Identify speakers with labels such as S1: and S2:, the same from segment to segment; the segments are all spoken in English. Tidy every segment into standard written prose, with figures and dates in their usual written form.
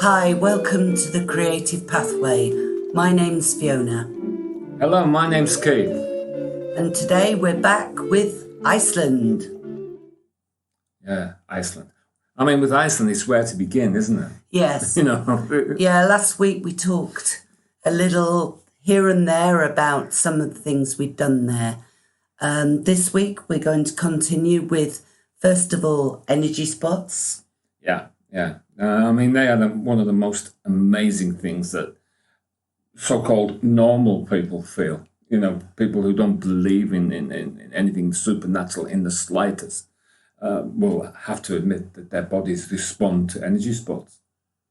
S1: Hi, welcome to the Creative Pathway. My name's Fiona.
S2: Hello, my name's Keith.
S1: And today we're back with Iceland.
S2: Yeah, Iceland. I mean, with Iceland, it's where to begin, isn't it?
S1: Yes.
S2: You
S1: Yeah, last week we talked a little here and there about some of the things we'd done there. This week we're going to continue with, first of all, energy spots.
S2: Yeah. I mean, they are one of the most amazing things that so-called normal people feel. You know, people who don't believe in anything supernatural in the slightest will have to admit that their bodies respond to energy spots.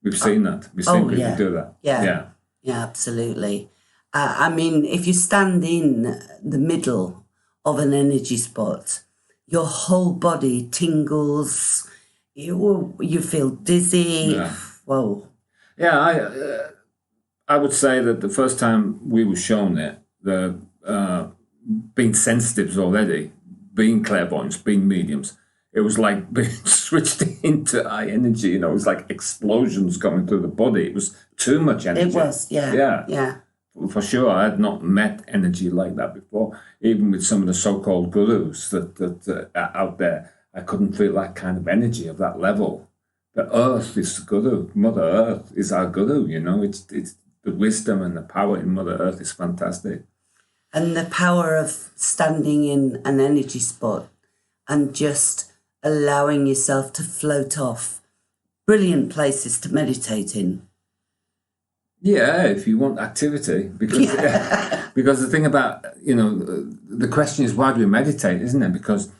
S2: We've seen that. We've seen people do that.
S1: Yeah, absolutely. I mean, if you stand in the middle of an energy spot, your whole body tingles. You feel dizzy.
S2: Yeah.
S1: Whoa.
S2: Yeah, I would say that the first time we were shown it, being sensitives already, being clairvoyants, being mediums, it was like being switched into high energy. You know, it was like explosions coming through the body. It was too much energy.
S1: It was, yeah.
S2: For sure, I had not met energy like that before. Even with some of the so-called gurus that are out there, I couldn't feel that kind of energy of that level. The Earth is the guru. Mother Earth is our guru. You know, it's the wisdom and the power in Mother Earth is fantastic.
S1: And the power of standing in an energy spot and just allowing yourself to float off. Brilliant places to meditate in.
S2: Yeah, if you want activity, because because the thing about, the question is, why do we meditate, isn't it? Because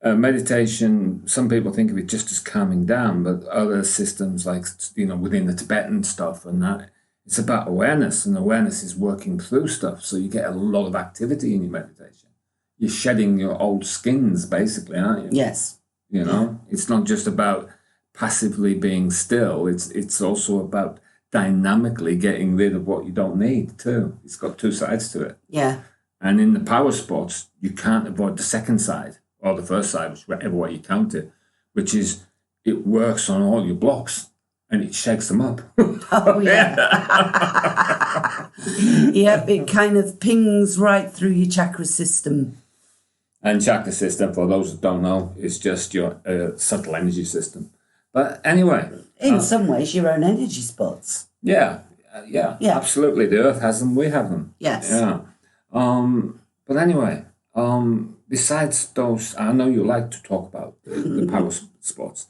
S2: meditation, some people think of it just as calming down, but other systems like, within the Tibetan stuff and that, it's about awareness, and awareness is working through stuff. So you get a lot of activity in your meditation. You're shedding your old skins, basically, aren't you?
S1: Yes.
S2: It's not just about passively being still. It's also about dynamically getting rid of what you don't need too. It's got two sides to it.
S1: Yeah.
S2: And in the power sports, you can't avoid the second side, or the first side, whichever way you count it, which is it works on all your blocks and it shakes them up.
S1: Oh, yeah. Yep, it kind of pings right through your chakra system.
S2: And chakra system, for those that don't know, is just your subtle energy system. But anyway.
S1: In some ways, your own energy spots.
S2: Yeah, absolutely. The Earth has them, we have them.
S1: Yes.
S2: Yeah. But anyway, besides those, I know you like to talk about the power spots.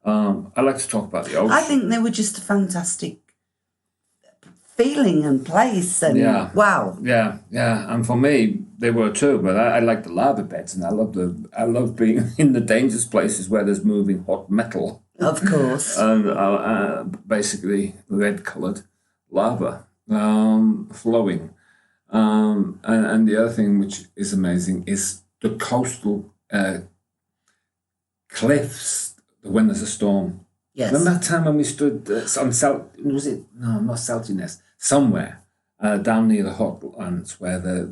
S2: I like to talk about the ocean.
S1: I think they were just a fantastic feeling and place. And wow.
S2: Yeah. And for me, they were too. But I like the lava beds, and I love being in the dangerous places where there's moving hot metal.
S1: Of course.
S2: And basically red-coloured lava flowing. And the other thing which is amazing is the coastal cliffs when there's a storm.
S1: Yes.
S2: Remember that time when we stood on not Saltiness, somewhere down near the hotlands where the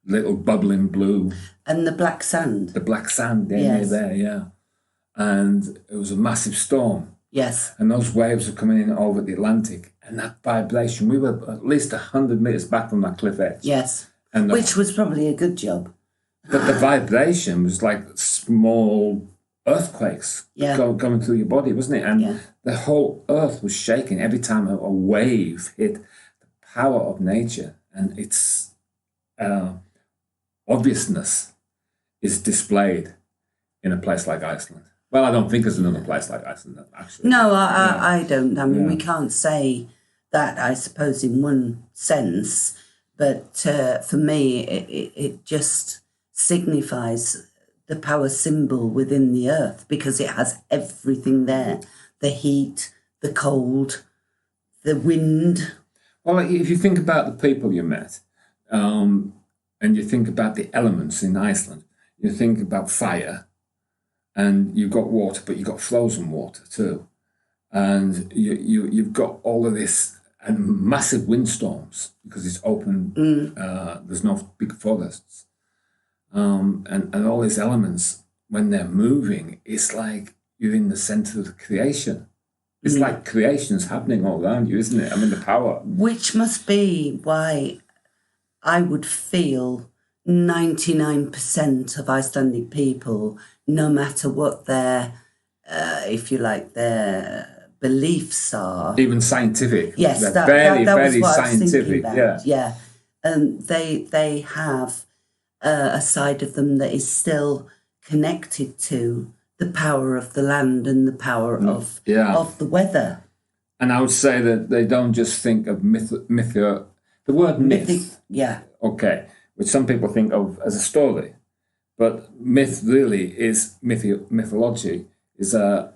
S2: little bubbling blue.
S1: And the black sand.
S2: The black sand near there, yeah. And it was a massive storm.
S1: Yes.
S2: And those waves were coming in over the Atlantic. And that vibration, we were at least 100 metres back from that cliff edge.
S1: Yes.
S2: And
S1: which was probably a good job.
S2: But the vibration was like small earthquakes going through your body, wasn't it? And the whole earth was shaking every time a wave hit. The power of nature and its obviousness is displayed in a place like Iceland. Well, I don't think there's another place like Iceland, actually.
S1: No, I don't. I mean, we can't say that, I suppose, in one sense. But for me, it just signifies the power symbol within the earth because it has everything there. The heat, the cold, the wind.
S2: Well, if you think about the people you met and you think about the elements in Iceland, you think about fire, and you've got water, but you've got frozen water too. And you've got all of this and massive windstorms because it's open. There's no big forests. And all these elements, when they're moving, it's like you're in the center of the creation. It's like creation's happening all around you, isn't it? I mean, the power.
S1: Which must be why I would feel 99% of Icelandic people, no matter what their, if you like, their beliefs are.
S2: Even scientific.
S1: Yes,
S2: they're
S1: that
S2: very
S1: was what
S2: scientific.
S1: I was thinking about. Yeah. They have a side of them that is still connected to the power of the land and the power of the weather.
S2: And I would say that they don't just think of the word myth.
S1: Yeah.
S2: Okay, which some people think of as a story, but myth really is mythology is the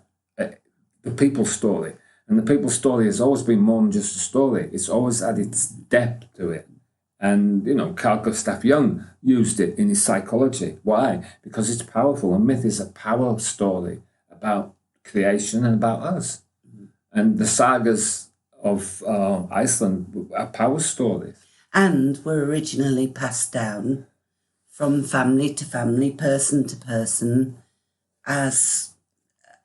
S2: people's story, and the people's story has always been more than just a story. It's always had its depth to it, and Carl Gustav Jung used it in his psychology. Why? Because it's powerful. A myth is a power story about creation and about us, and the sagas of Iceland are power stories.
S1: And were originally passed down from family to family, person to person, as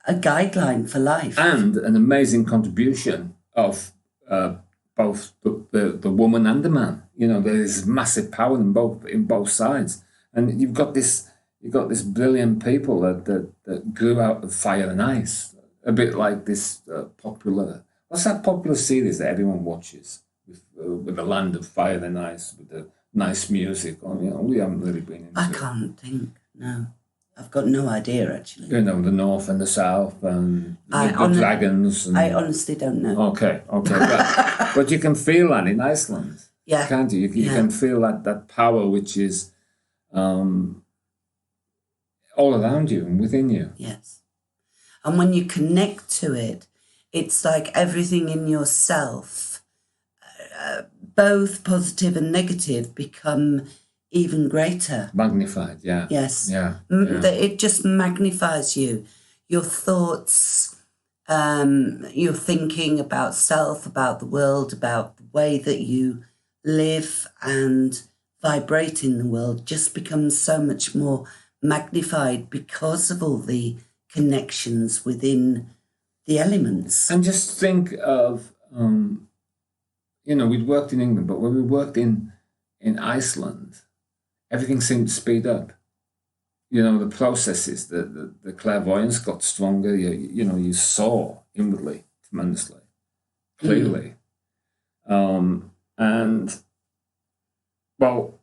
S1: a guideline for life.
S2: And an amazing contribution of both the woman and the man. There is massive power in both sides. And you've got this brilliant people that grew out of fire and ice. A bit like this what's that popular series that everyone watches? With the land of fire and ice, with the nice music on. We haven't really been into
S1: I can't think. No, I've got no idea actually.
S2: The north and the south and the dragons. And,
S1: I honestly don't know.
S2: Okay, but you can feel that in Iceland, can't you? You can feel that power which is all around you and within you.
S1: Yes, and when you connect to it, it's like everything in yourself. Both positive and negative become even greater.
S2: Magnified, yeah.
S1: Yes.
S2: Yeah.
S1: It just magnifies you. Your thoughts, your thinking about self, about the world, about the way that you live and vibrate in the world just becomes so much more magnified because of all the connections within the elements.
S2: And just think of... we'd worked in England, but when we worked in Iceland, everything seemed to speed up. The processes, the clairvoyance got stronger. You saw inwardly, tremendously, clearly. And, well,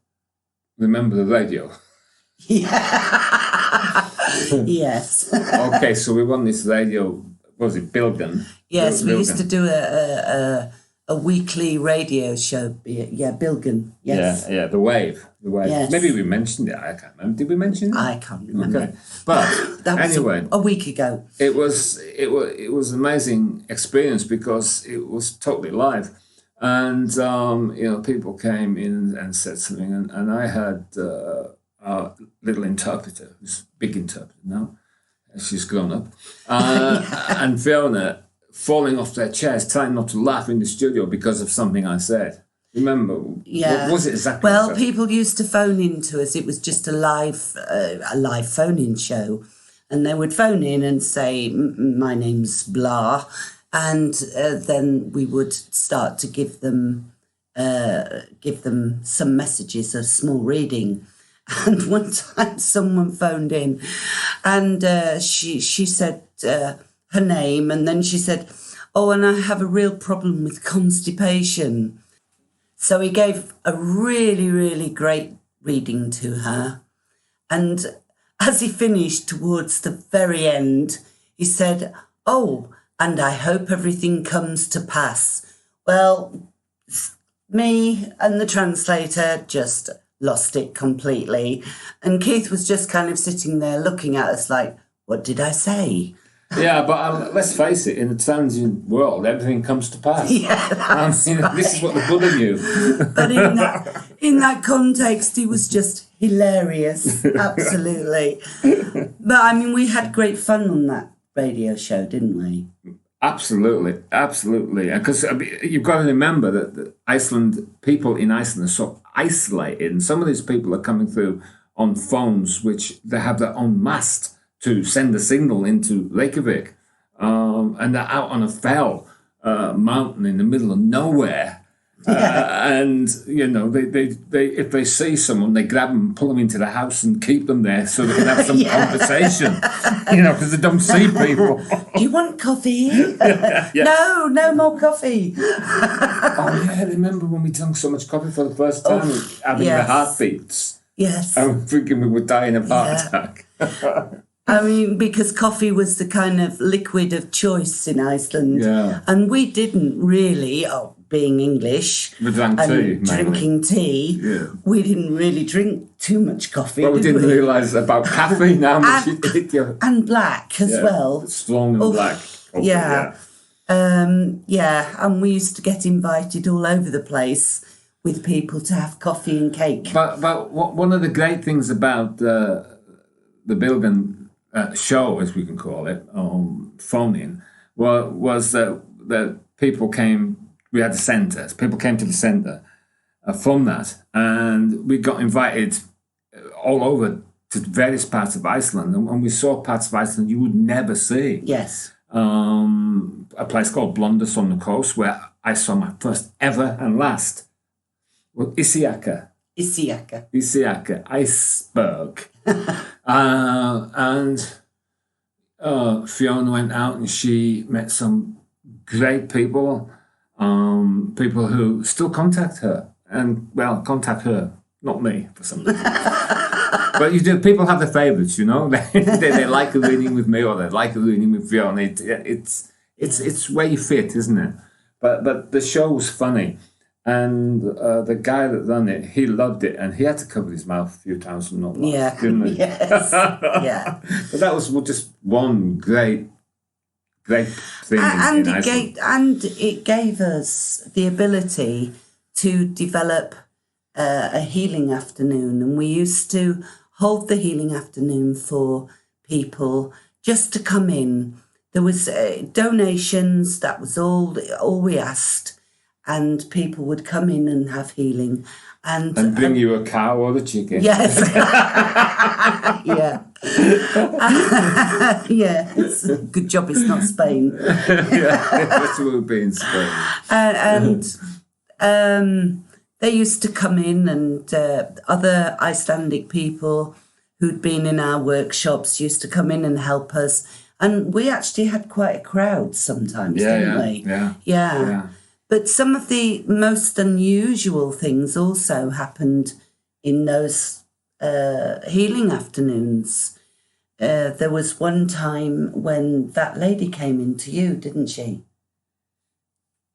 S2: remember the radio.
S1: Yeah. Yes.
S2: Okay, so we were on this radio, was it Bilgan?
S1: Yes, we used to do a weekly radio show. Yeah, Bilgan. Yes.
S2: Yeah, the wave.
S1: Yes.
S2: Maybe we mentioned it. I can't remember. Did we mention it?
S1: I can't remember.
S2: Okay, but
S1: that was
S2: anyway,
S1: a week ago.
S2: It was an amazing experience because it was totally live, and people came in and said something, and I had our little interpreter, who's a big interpreter now. She's grown up, and Fiona falling off their chairs, trying not to laugh in the studio because of something I said. Remember?
S1: Yeah.
S2: What was it exactly?
S1: Well, people used to phone in to us. It was just a live phone-in show. And they would phone in and say, my name's blah. And then we would start to give them some messages, a small reading. And one time someone phoned in and she said her name, and then she said, oh, and I have a real problem with constipation. So he gave a really, really great reading to her. And as he finished towards the very end, he said, oh, and I hope everything comes to pass. Well, me and the translator just lost it completely. And Keith was just kind of sitting there looking at us like, what did I say?
S2: Yeah, but let's face it, in the transient world, everything comes to pass.
S1: Yeah,
S2: this is what the Buddha knew.
S1: But in that context, he was just hilarious, absolutely. But, I mean, we had great fun on that radio show, didn't we?
S2: Absolutely. Because you've got to remember that the people in Iceland are so isolated, and some of these people are coming through on phones which they have their own mast to send a signal into Reykjavik. and they're out on a fell mountain in the middle of nowhere. And they if they see someone, they grab them, pull them into the house, and keep them there so they can have some conversation. Because they don't see people.
S1: Do you want coffee? No more coffee.
S2: Oh yeah, I remember when we drank so much coffee for the first time, having the heartbeats.
S1: Yes,
S2: I was thinking we were dying of heart attack.
S1: I mean, because coffee was the kind of liquid of choice in Iceland, and we didn't really. Being English
S2: we drank tea,
S1: drinking tea, we didn't really drink too much coffee.
S2: Well, we didn't realise about caffeine, how much it hit you.
S1: And black as well.
S2: Strong and black.
S1: Coffee, and we used to get invited all over the place with people to have coffee and cake.
S2: But one of the great things about the Bilgan show, as we can call it, phone-in, was that people came. We had the centre. People came to the centre from that, and we got invited all over to various parts of Iceland, and we saw parts of Iceland you would never see.
S1: Yes.
S2: A place called Blunders on the coast, where I saw my first ever and last. Well, Isiaka, iceberg. And Fiona went out and she met some great people. People who still contact her, not me for some reason. But you do. People have their favourites, they like a reading with me, or they like a reading with Fiona. It's where you fit, isn't it? But the show was funny, and the guy that ran it, he loved it, and he had to cover his mouth a few times and not laugh, didn't he?
S1: Yes.
S2: But that was just one great thing
S1: and
S2: in Iceland.
S1: It gave us the ability to develop a healing afternoon, and we used to hold the healing afternoon for people just to come in. There was donations, that was all we asked, and people would come in and have healing. And
S2: bring you a cow or a chicken.
S1: Yes. It's a good job it's not Spain.
S2: That's what would be in Spain.
S1: And they used to come in, and other Icelandic people who'd been in our workshops used to come in and help us. And we actually had quite a crowd sometimes, didn't we? Yeah. But some of the most unusual things also happened in those healing afternoons. There was one time when that lady came in to you, didn't she?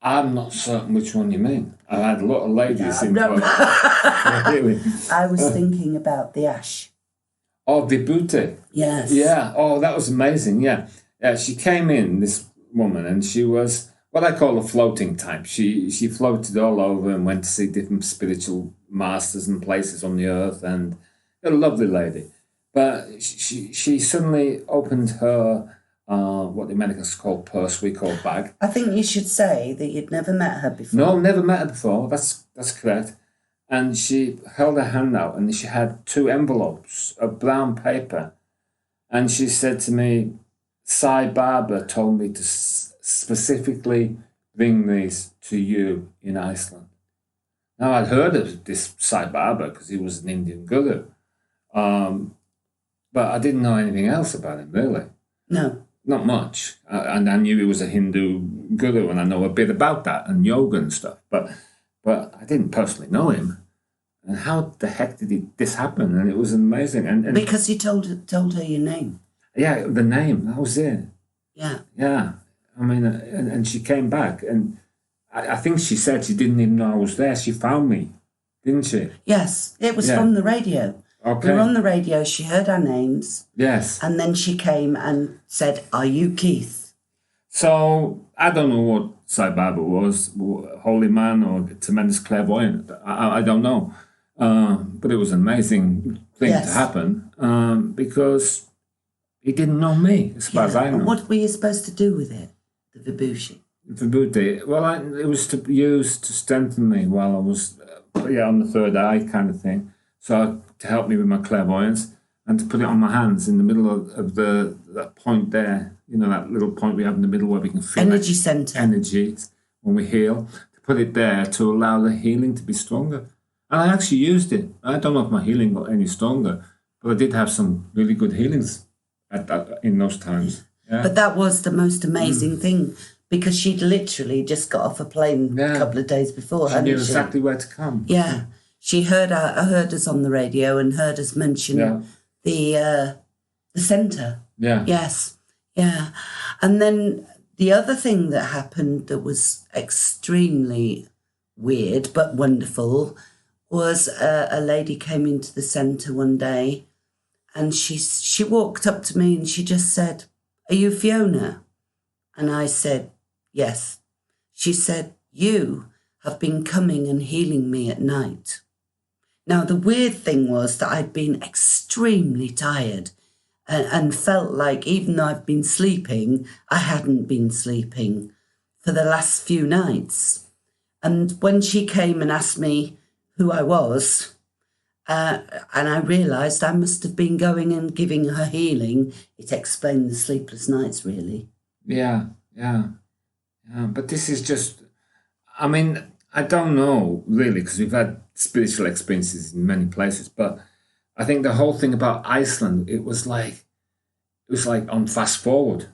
S2: I'm not certain which one you mean. I had a lot of ladies involved. Really?
S1: I was thinking about the ash.
S2: Oh, Vibhuti.
S1: Yes.
S2: Yeah. Oh, that was amazing. Yeah. She came in, this woman, and she was what I call a floating type. She floated all over and went to see different spiritual masters and places on the earth, and a lovely lady. But she suddenly opened her what the Americans call purse, we call bag.
S1: I think you should say that you'd never met her before.
S2: No, never met her before. That's correct. And she held her hand out, and she had 2 envelopes of brown paper. And she said to me, Sai Baba told me to specifically bring these to you in Iceland. Now, I'd heard of this Sai Baba because he was an Indian guru. But I didn't know anything else about him, really.
S1: No.
S2: Not much. And I knew he was a Hindu guru, and I know a bit about that and yoga and stuff. But I didn't personally know him. And how the heck did this happen? And it was amazing. And
S1: because you told her your name.
S2: Yeah, the name. That was it.
S1: Yeah.
S2: Yeah. I mean, and she came back, and I think she said she didn't even know I was there. She found me, didn't she?
S1: Yes, it was from the radio.
S2: Okay.
S1: We were on the radio, she heard our names.
S2: Yes.
S1: And then she came and said, "Are you Keith?"
S2: So, I don't know what Sai Baba was, holy man or tremendous clairvoyant. I don't know. But it was an amazing thing to happen because he didn't know me, as far as I know.
S1: And what were you supposed to do with it, the Vibhuti?
S2: Vibhuti? Well, it was to use to strengthen me while I was on the third eye kind of thing. So to help me with my clairvoyance, and to put it on my hands in the middle of the that point there, that little point we have in the middle where we can feel
S1: energy centre.
S2: Energy when we heal, to put it there to allow the healing to be stronger. And I actually used it. I don't know if my healing got any stronger, but I did have some really good healings in those times. Yeah.
S1: But that was the most amazing thing, because she'd literally just got off a plane a couple of days before.
S2: She knew exactly where to come.
S1: Yeah. She heard us on the radio and heard us mention the centre.
S2: Yeah.
S1: Yes. Yeah. And then the other thing that happened that was extremely weird but wonderful was a lady came into the centre one day, and she walked up to me and she just said, "Are you Fiona?" And I said, "Yes." She said, "You have been coming and healing me at night." Now, the weird thing was that I'd been extremely tired and felt like, even though I've been sleeping, I hadn't been sleeping for the last few nights. And when she came and asked me who I was, and I realised I must have been going and giving her healing, it explained the sleepless nights, really.
S2: Yeah. But this is just, I mean, I don't know really, because we've had spiritual experiences in many places, but I think the whole thing about Iceland, it was like on fast forward.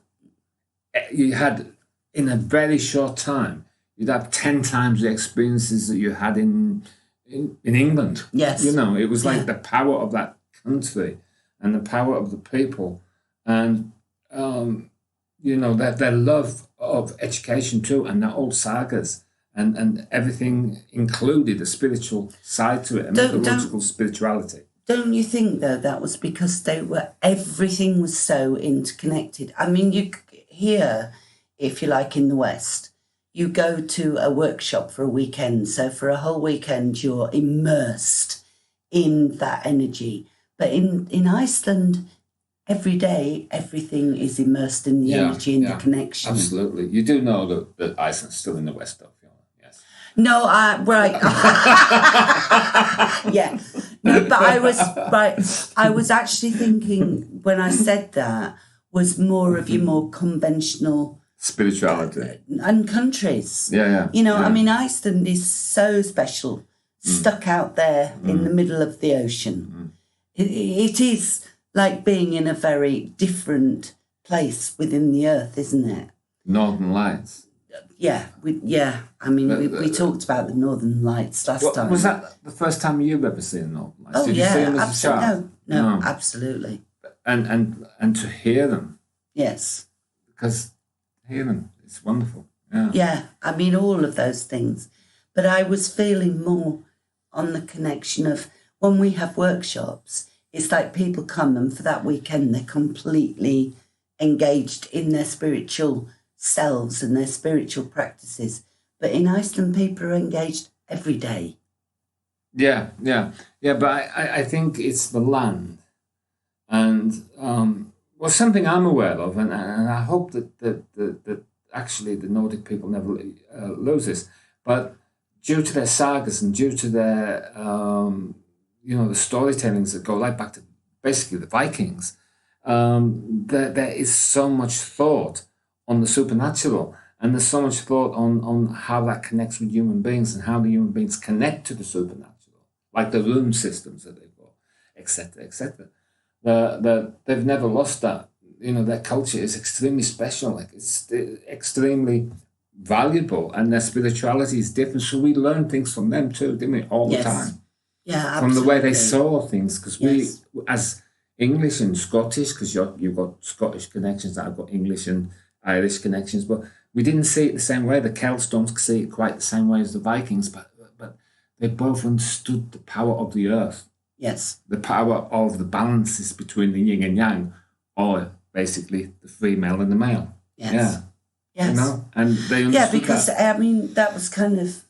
S2: You had, in a very short time, you'd have 10 times the experiences that you had in England.
S1: Yes.
S2: It was like the power of that country and the power of the people, and their love of education too, and their old sagas and everything included a spiritual side to it, a mythological spirituality.
S1: Don't you think, though, that was because everything was so interconnected? I mean, you here, if you like, in the West, you go to a workshop for a weekend. So for a whole weekend, you're immersed in that energy. But in Iceland, every day, everything is immersed in the energy and the connection.
S2: Absolutely. You do know that Iceland's still in the West, though, Fiona. Yes.
S1: No, right. Yeah. No, but I was actually thinking, when I said that, was more of your more conventional
S2: spirituality
S1: and countries.
S2: Yeah.
S1: I mean, Iceland is so special, stuck out there in the middle of the ocean. It is like being in a very different place within the earth, isn't it?
S2: Northern Lights.
S1: Yeah. I mean, we talked about the Northern Lights last time.
S2: Was that the first time you've ever seen Northern Lights?
S1: Oh,
S2: Did you see them as a child?
S1: No, absolutely.
S2: And to hear them.
S1: Yes.
S2: Because hear them, it's wonderful.
S1: Yeah, I mean, all of those things. But I was feeling more on the connection of when we have workshops, it's like people come and for that weekend they're completely engaged in their spiritual selves and their spiritual practices. But in Iceland, people are engaged every day. Yeah,
S2: but I think it's the land. And something I'm aware of, and I hope that actually the Nordic people never lose this, but due to their sagas and due to their, the storytellings that go right back to basically the Vikings, there is so much thought on the supernatural, and there's so much thought on how that connects with human beings and how the human beings connect to the supernatural, like the rune systems that they've got, etc., etc. They've never lost that. Their culture is extremely special. Like, it's extremely valuable, and their spirituality is different. So we learn things from them too, didn't we? All the time.
S1: Yeah, absolutely.
S2: From the way they saw things, because we, as English and Scottish, because you've got Scottish connections, I've got English and Irish connections, but we didn't see it the same way. The Celts don't see it quite the same way as the Vikings, but they both understood the power of the earth.
S1: Yes. The
S2: power of the balances between the yin and yang, or basically the female and the male.
S1: Yes.
S2: Yeah.
S1: Yes.
S2: And they understood
S1: because,
S2: that.
S1: I mean, that was kind of,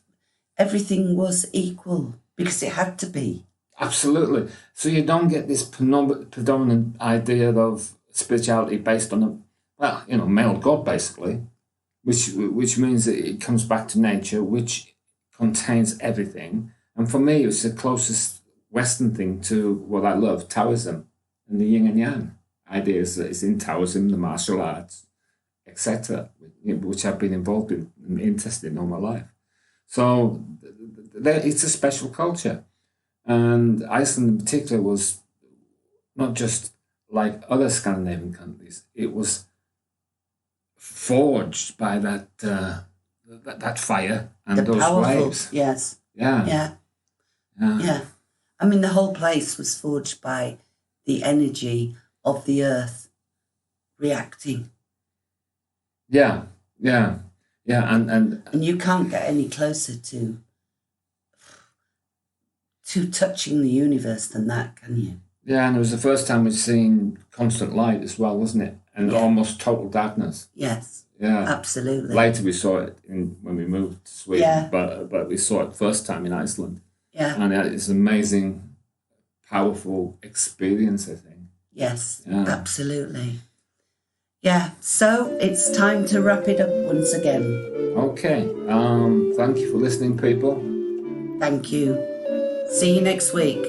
S1: everything was equal because it had to be.
S2: Absolutely. So you don't get this predominant idea of spirituality based on male god, basically, which means that it comes back to nature, which contains everything. And for me, it's the closest Western thing to what I love, Taoism and the yin and yang ideas that is in Taoism, the martial arts, etc., which I've been involved in and interested in all my life. So it's a special culture. And Iceland in particular was not just like other Scandinavian countries. It was forged by that fire and those
S1: powerful
S2: waves.
S1: Yes.
S2: Yeah.
S1: I mean, the whole place was forged by the energy of the earth reacting.
S2: Yeah. And
S1: you can't get any closer to touching the universe than that, can you?
S2: Yeah, and it was the first time we'd seen constant light as well, wasn't it? And almost total darkness.
S1: Yes.
S2: Yeah.
S1: Absolutely.
S2: Later we saw it when we moved to Sweden, but we saw it first time in Iceland.
S1: Yeah.
S2: And it's an amazing, powerful experience, I think.
S1: Yes, absolutely. Yeah, so it's time to wrap it up once again.
S2: Okay. Thank you for listening, people.
S1: Thank you. See you next week.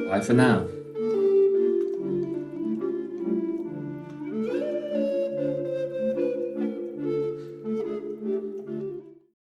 S2: Bye for now.